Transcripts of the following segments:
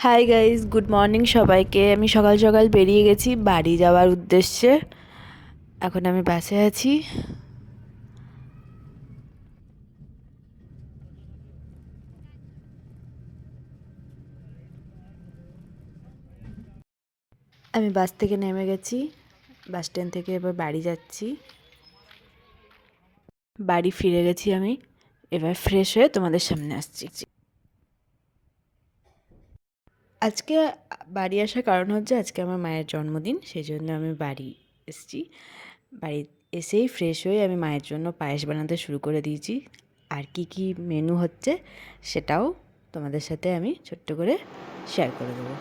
Hi guys, good morning সবাইকে। আমি সকাল সকাল বেরিয়ে গেছি বাড়ি যাওয়ার উদ্দেশ্যে। এখন আমি বাসে আছি। আমি বাস থেকে নেমে গেছি। বাস স্ট্যান্ড থেকে এবার বাড়ি যাচ্ছি। বাড়ি ফিরে গেছি আমি। এবার ফ্রেশ হয়ে তোমাদের সামনে আসছি। আজকে বাড়ি আসার কারণ হচ্ছে আজকে আমার মায়ের জন্মদিন, সেই জন্য আমি বাড়ি এসেছি। বাড়ি এসেই ফ্রেশ হয়ে আমি মায়ের জন্য পায়েস বানাতে শুরু করে দিয়েছি। আর কি কি মেনু হচ্ছে সেটাও তোমাদের সাথে আমি ছোট্ট করে শেয়ার করে দেবো।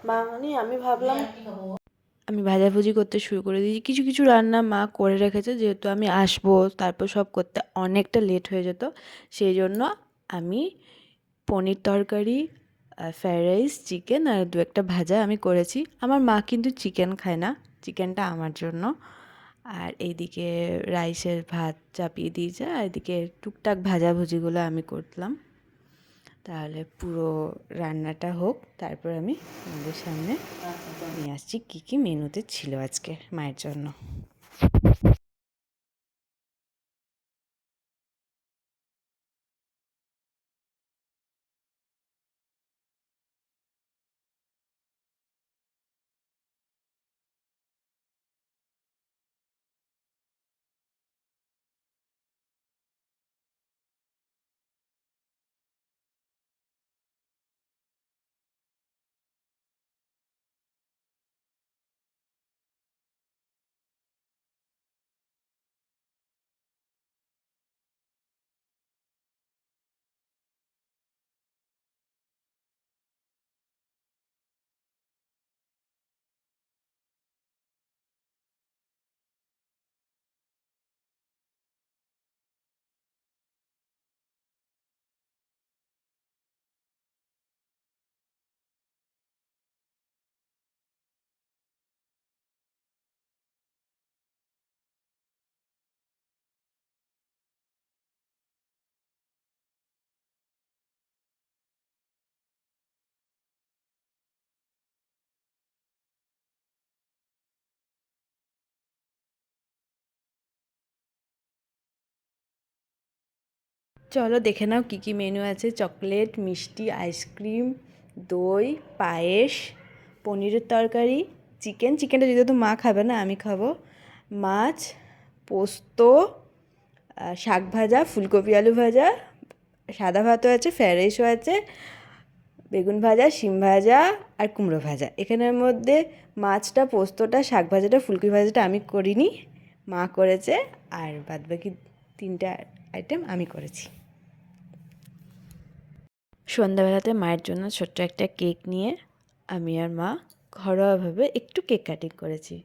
মামনি, আমি ভাবলাম আমি ভাজাভুজি করতে শুরু করে দিয়েছি। কিছু কিছু রান্না মা করে রেখেছে, যেহেতু আমি আসবো তারপর সব করতে অনেকটা লেট হয়ে যেত, সেই জন্য আমি পনির তরকারি, ফ্রায়েড রাইস, চিকেন আর দু একটা ভাজা আমি করেছি। আমার মা কিন্তু চিকেন খায় না, চিকেনটা আমার জন্য। আর এইদিকে রাইসের ভাত চাপিয়ে দিয়েছে, আর এদিকে টুকটাক ভাজাভুজিগুলো আমি করলাম। তাহলে পুরো রান্নাটা হোক, তারপর আমি আমাদের সামনে নিয়ে আসছি কী কী মেনুতে ছিল আজকে মায়ের জন্য। চলো দেখে নাও কী কী মেনু আছে। চকলেট, মিষ্টি, আইসক্রিম, দই, পায়েস, পনিরের তরকারি, চিকেনটা যেহেতু মা খাবে না আমি খাবো, মাছ, পোস্ত, শাক ভাজা, ফুলকপি আলু ভাজা, সাদা ভাতও আছে, ফ্রায়েড রাইসও আছে, বেগুন ভাজা, শিম ভাজা আর কুমড়ো ভাজা। এখানের মধ্যে মাছটা, পোস্তটা, শাক ভাজাটা, ফুলকপি ভাজাটা আমি করিনি, মা করেছে। আর বাদবাকি তিনটা আইটেম আমি করেছি। সন্ধ্যাবেলাতে মায়ের জন্য ছোট্ট একটা কেক নিয়ে আমি আর মা ঘরোয়াভাবে একটু কেক কাটিং করেছি।